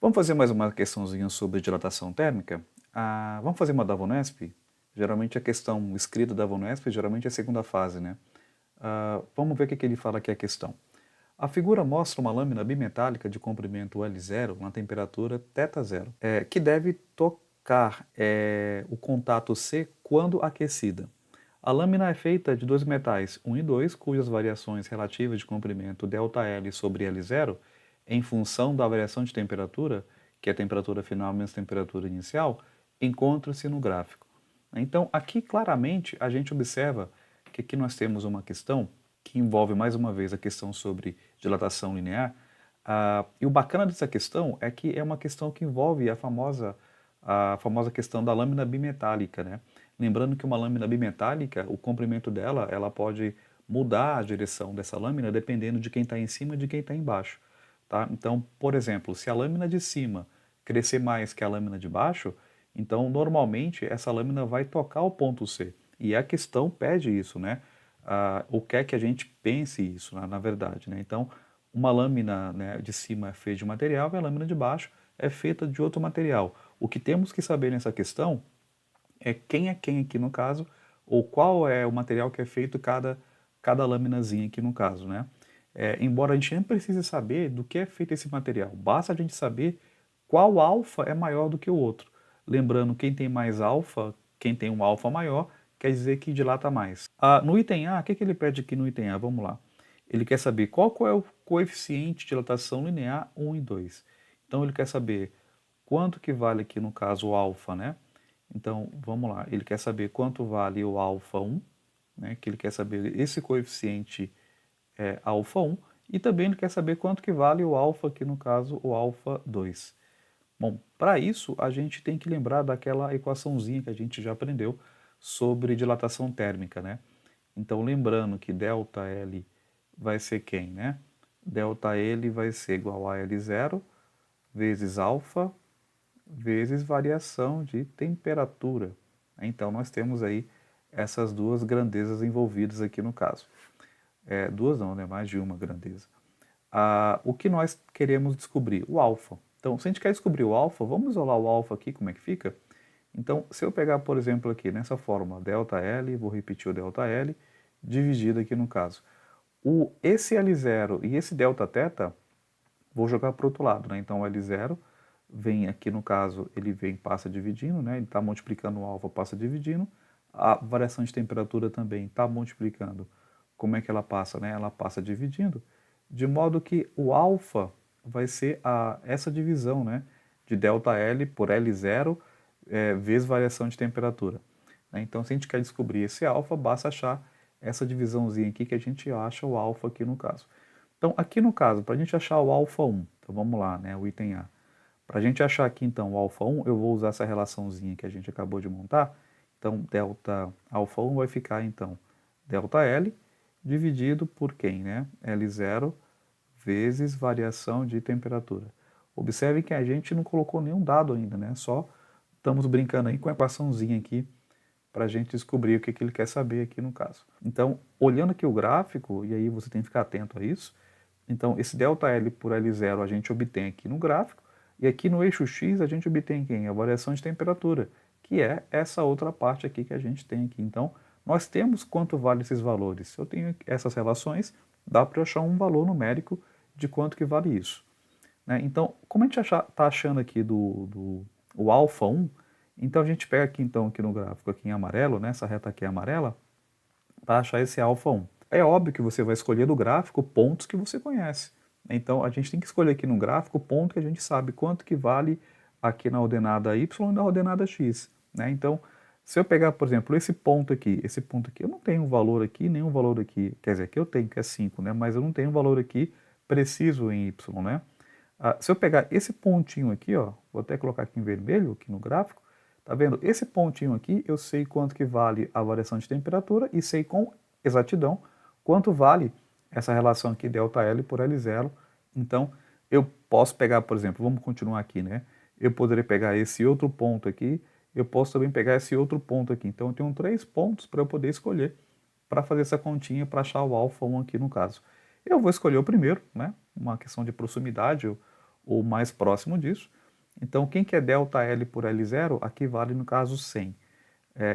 Vamos fazer mais uma questãozinha sobre dilatação térmica? Vamos fazer uma da VUNESP? Geralmente a questão escrita da VUNESP geralmente é a segunda fase, né? Vamos ver o que ele fala aqui a questão. A figura mostra uma lâmina bimetálica de comprimento L0 na temperatura θ0, que deve tocar o contato C quando aquecida. A lâmina é feita de dois metais, 1 e 2, cujas variações relativas de comprimento ΔL sobre L0, em função da variação de temperatura, que é a temperatura final menos a temperatura inicial, encontram-se no gráfico. Então, aqui claramente a gente observa que aqui nós temos uma questão que envolve mais uma vez a questão sobre dilatação linear. E o bacana dessa questão é que é uma questão que envolve a famosa questão da lâmina bimetálica, né? Lembrando que uma lâmina bimetálica, o comprimento dela, ela pode mudar a direção dessa lâmina dependendo de quem está em cima e de quem está embaixo. Tá? Então, por exemplo, se a lâmina de cima crescer mais que a lâmina de baixo, então normalmente essa lâmina vai tocar o ponto C. E a questão pede isso, né? O que é que a gente pense isso, na verdade, né? Então, uma lâmina, né, de cima é feita de um material e a lâmina de baixo é feita de outro material. O que temos que saber nessa questão é quem aqui no caso, ou qual é o material que é feito cada laminazinha aqui no caso, né? Embora a gente nem precise saber do que é feito esse material, basta a gente saber qual alfa é maior do que o outro. Lembrando, quem tem mais alfa, quem tem um alfa maior, quer dizer que dilata mais. No item A, o que ele pede aqui no item A? Vamos lá. Ele quer saber qual é o coeficiente de dilatação linear 1 e 2. Então ele quer saber quanto que vale aqui no caso o alfa, né? Então, vamos lá, ele quer saber quanto vale o alfa 1, né, que ele quer saber esse coeficiente alfa 1, e também ele quer saber quanto que vale o alfa, aqui no caso o alfa 2. Bom, para isso a gente tem que lembrar daquela equaçãozinha que a gente já aprendeu sobre dilatação térmica, né? Então, lembrando que ΔL vai ser quem, né? ΔL vai ser igual a L0 vezes alfa vezes variação de temperatura. Então, nós temos aí essas duas grandezas envolvidas aqui no caso. Duas não, né? Mais de uma grandeza. O que nós queremos descobrir? O alfa. Então, se a gente quer descobrir o alfa, vamos isolar o alfa aqui, como é que fica? Então, se eu pegar, por exemplo, aqui nessa fórmula, ΔL, vou repetir o ΔL, dividido aqui no caso. Esse L0 e esse Δθ, vou jogar para o outro lado, né? Então, o L0 vem aqui no caso, ele vem, passa dividindo, né? Ele está multiplicando o alfa, passa dividindo. A variação de temperatura também está multiplicando. Como é que ela passa, né? Ela passa dividindo, de modo que o alfa vai ser essa divisão, né? De ΔL por L0 vezes variação de temperatura. Né? Então, se a gente quer descobrir esse alfa, basta achar essa divisãozinha aqui que a gente acha o alfa aqui no caso. Então, aqui no caso, para a gente achar o alfa 1, então vamos lá, né, o item A. Para a gente achar aqui, então, o alfa 1, eu vou usar essa relaçãozinha que a gente acabou de montar. Então, delta alfa 1 vai ficar, então, ΔL dividido por quem, né? L0 vezes variação de temperatura. Observe que a gente não colocou nenhum dado ainda, né? Só estamos brincando aí com a equaçãozinha aqui para a gente descobrir o que ele quer saber aqui no caso. Então, olhando aqui o gráfico, e aí você tem que ficar atento a isso, então esse ΔL por L0 a gente obtém aqui no gráfico, e aqui no eixo X a gente obtém quem? A variação de temperatura, que é essa outra parte aqui que a gente tem aqui. Então, nós temos quanto vale esses valores. Se eu tenho essas relações, dá para eu achar um valor numérico de quanto que vale isso. Né? Então, como a gente está achando aqui o alfa 1, então a gente pega aqui, então, aqui no gráfico, aqui em amarelo, né, essa reta aqui é amarela, para achar esse alfa 1. É óbvio que você vai escolher do gráfico pontos que você conhece. Então, a gente tem que escolher aqui no gráfico o ponto que a gente sabe quanto que vale aqui na ordenada y e na ordenada x. Né? Então, se eu pegar, por exemplo, esse ponto aqui, eu não tenho um valor aqui, nenhum valor aqui, quer dizer, aqui eu tenho, que é 5, né? Mas eu não tenho um valor aqui preciso em y, né? Se eu pegar esse pontinho aqui, ó, vou até colocar aqui em vermelho, aqui no gráfico, tá vendo? Esse pontinho aqui, eu sei quanto que vale a variação de temperatura e sei com exatidão quanto vale essa relação aqui ΔL por L0. Então, eu posso pegar, por exemplo, vamos continuar aqui, né? Eu poderia pegar esse outro ponto aqui, eu posso também pegar esse outro ponto aqui. Então, eu tenho 3 pontos para eu poder escolher para fazer essa continha para achar o alfa 1 aqui no caso. Eu vou escolher o primeiro, né? Uma questão de proximidade, ou mais próximo disso. Então, quem que é ΔL por L0? Aqui vale, no caso, 100.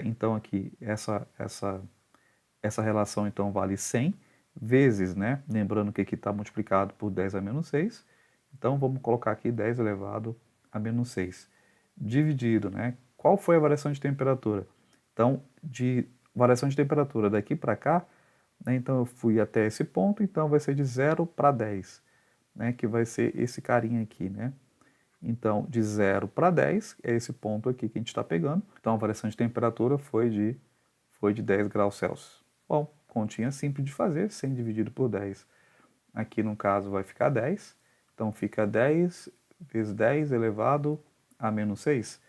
Então, aqui, essa relação, então, vale 100 vezes, né? Lembrando que aqui está multiplicado por 10 a menos 6. Então, vamos colocar aqui 10 elevado a menos 6. Dividido, né? Qual foi a variação de temperatura? Então, de variação de temperatura daqui para cá, né? Então, eu fui até esse ponto, então vai ser de 0 para 10, né? Que vai ser esse carinha aqui, né? Então, de 0 para 10 é esse ponto aqui que a gente está pegando. Então, a variação de temperatura foi de 10 graus Celsius. Bom, continha simples de fazer, 100 dividido por 10. Aqui, no caso, vai ficar 10. Então, fica 10 vezes 10 elevado a menos 6.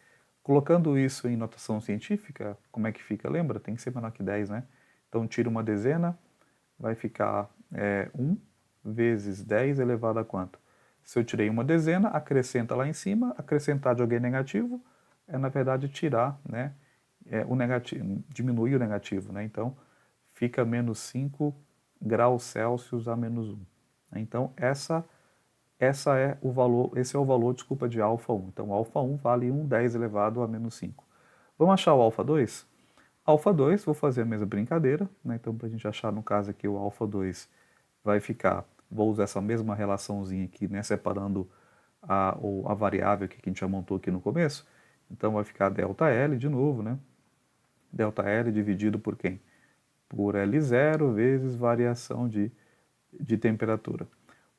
Colocando isso em notação científica, como é que fica? Lembra? Tem que ser menor que 10, né? Então, tira uma dezena, vai ficar 1 vezes 10 elevado a quanto? Se eu tirei uma dezena, acrescenta lá em cima, acrescentar de alguém negativo, na verdade, tirar, né? O negativo, diminui o negativo, né? Então, fica menos 5 graus Celsius a menos 1. Então, esse é o valor, desculpa, de alfa 1. Então, alfa 1 vale 1/10 elevado a menos 5. Vamos achar o alfa 2? Alfa 2, vou fazer a mesma brincadeira, né? Então, para a gente achar, no caso aqui, o alfa 2 vai ficar, vou usar essa mesma relaçãozinha aqui, né? Separando a variável que a gente já montou aqui no começo. Então, vai ficar ΔL de novo, né? ΔL dividido por quem? Por L0 vezes variação de temperatura.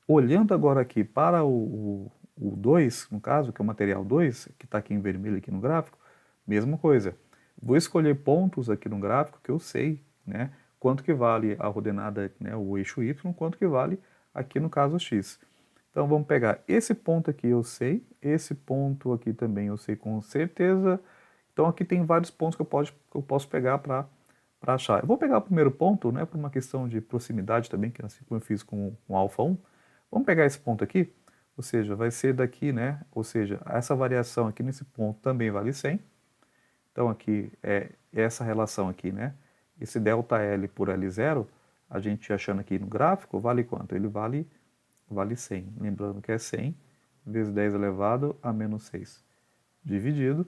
Olhando agora aqui para o 2, no caso, que é o material 2, que está aqui em vermelho aqui no gráfico, mesma coisa. Vou escolher pontos aqui no gráfico que eu sei, né, quanto que vale a ordenada, né, o eixo Y, quanto que vale aqui no caso X. Então vamos pegar esse ponto aqui eu sei, esse ponto aqui também eu sei com certeza. Então aqui tem vários pontos que eu posso pegar para achar. Eu vou pegar o primeiro ponto, né, por uma questão de proximidade também, que assim como eu fiz com o alfa 1. Vamos pegar esse ponto aqui, ou seja, vai ser daqui, né? Ou seja, essa variação aqui nesse ponto também vale 100. Então aqui é essa relação aqui, né? Esse ΔL por L0, a gente achando aqui no gráfico, vale quanto? Ele vale 100. Lembrando que é 100 vezes 10 elevado a menos 6. Dividido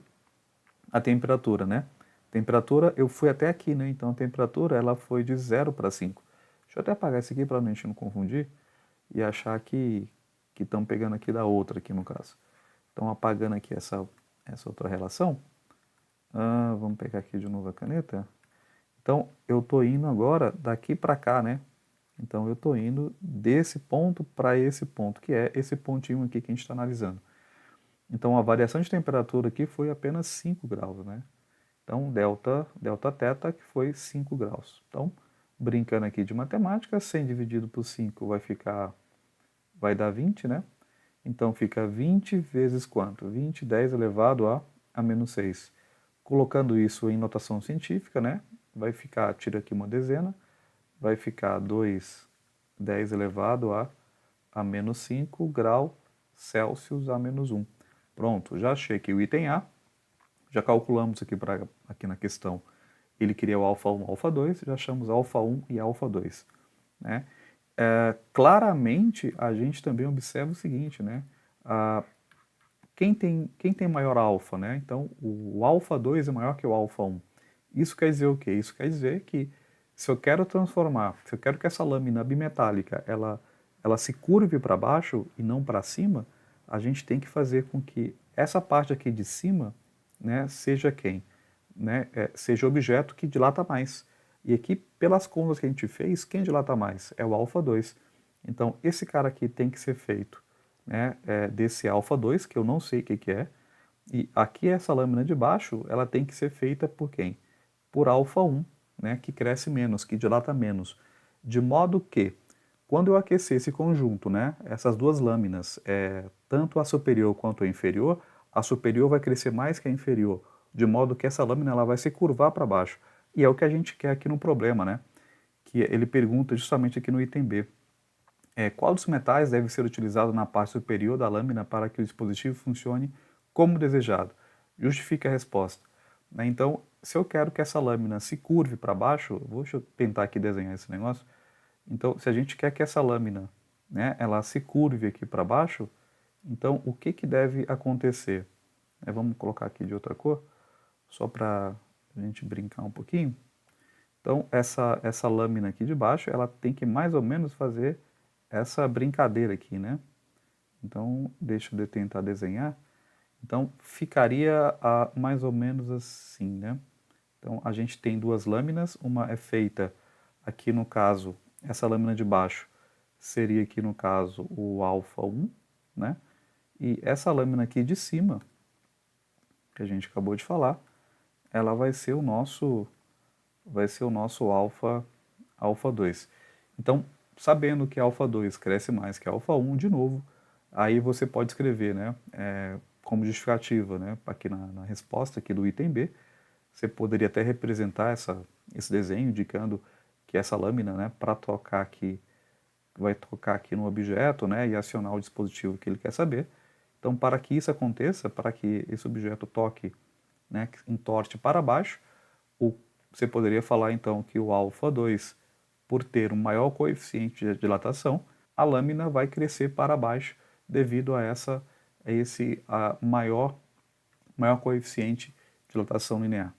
a temperatura, né? Temperatura, eu fui até aqui, né? Então a temperatura ela foi de 0 para 5. Deixa eu até apagar isso aqui para a gente não confundir e achar que estão pegando aqui da outra aqui no caso. Então apagando aqui essa outra relação, vamos pegar aqui de novo a caneta. Então eu estou indo agora daqui para cá, né? Então eu estou indo desse ponto para esse ponto, que é esse pontinho aqui que a gente está analisando. Então a variação de temperatura aqui foi apenas 5 graus, né? Então delta θ que foi 5 graus. Então, brincando aqui de matemática, 100 dividido por 5 vai dar 20, né? Então fica 20 vezes quanto? 20, 10 elevado a menos 6. Colocando isso em notação científica, né? Vai ficar, tira aqui uma dezena, vai ficar 2, 10 elevado a menos 5 graus Celsius a menos 1. Pronto, já achei aqui o item A, já calculamos aqui na questão, ele queria o alfa 1 alfa 2, já achamos alfa 1 e alfa 2. Né? Claramente, a gente também observa o seguinte, né? Quem tem maior alfa, né? Então, o alfa 2 é maior que o alfa 1. Isso quer dizer o quê? Isso quer dizer que se eu quero que essa lâmina bimetálica ela se curve para baixo e não para cima, a gente tem que fazer com que essa parte aqui de cima, né, seja quem? Né, seja o objeto que dilata mais. E aqui, pelas contas que a gente fez, quem dilata mais? É o alfa 2. Então, esse cara aqui tem que ser feito, né, desse alfa 2, que eu não sei o que é, e aqui essa lâmina de baixo, ela tem que ser feita por quem? Por alfa 1, né, que cresce menos, que dilata menos. De modo que, quando eu aquecer esse conjunto, né, essas duas lâminas, tanto a superior quanto a inferior vai crescer mais que a inferior, de modo que essa lâmina ela vai se curvar para baixo. E é o que a gente quer aqui no problema, né? Que ele pergunta justamente aqui no item B. Qual dos metais deve ser utilizado na parte superior da lâmina para que o dispositivo funcione como desejado? Justifique a resposta. Né? Então, se eu quero que essa lâmina se curve para baixo, deixa eu tentar aqui desenhar esse negócio. Então, se a gente quer que essa lâmina, né, ela se curve aqui para baixo, Então, o que, que deve acontecer? Vamos colocar aqui de outra cor, só para a gente brincar um pouquinho. Então, essa lâmina aqui de baixo, ela tem que mais ou menos fazer essa brincadeira aqui, né? Então, deixa eu tentar desenhar. Então, ficaria mais ou menos assim, né? Então, a gente tem duas lâminas, uma é feita aqui no caso, essa lâmina de baixo seria aqui no caso o alfa 1, né? E essa lâmina aqui de cima, que a gente acabou de falar, ela vai ser o nosso alfa 2. Então, sabendo que alfa 2 cresce mais que alfa 1, de novo, aí você pode escrever, né, como justificativa, né, aqui na resposta aqui do item B, você poderia até representar esse desenho indicando que essa lâmina, né, para tocar aqui, vai tocar aqui no objeto, né, e acionar o dispositivo que ele quer saber. Então, para que isso aconteça, para que esse objeto toque, né, entorte para baixo, você poderia falar então que o alfa 2, por ter um maior coeficiente de dilatação, a lâmina vai crescer para baixo devido a esse maior coeficiente de dilatação linear.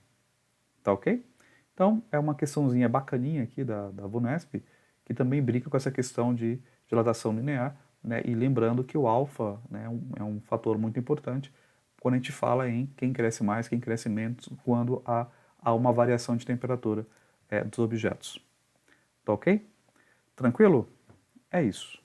Tá ok? Então, é uma questãozinha bacaninha aqui da VUNESP, que também brinca com essa questão de dilatação linear, né? E lembrando que o alfa, né, é um fator muito importante quando a gente fala em quem cresce mais, quem cresce menos, quando há uma variação de temperatura dos objetos. Tá ok? Tranquilo? É isso.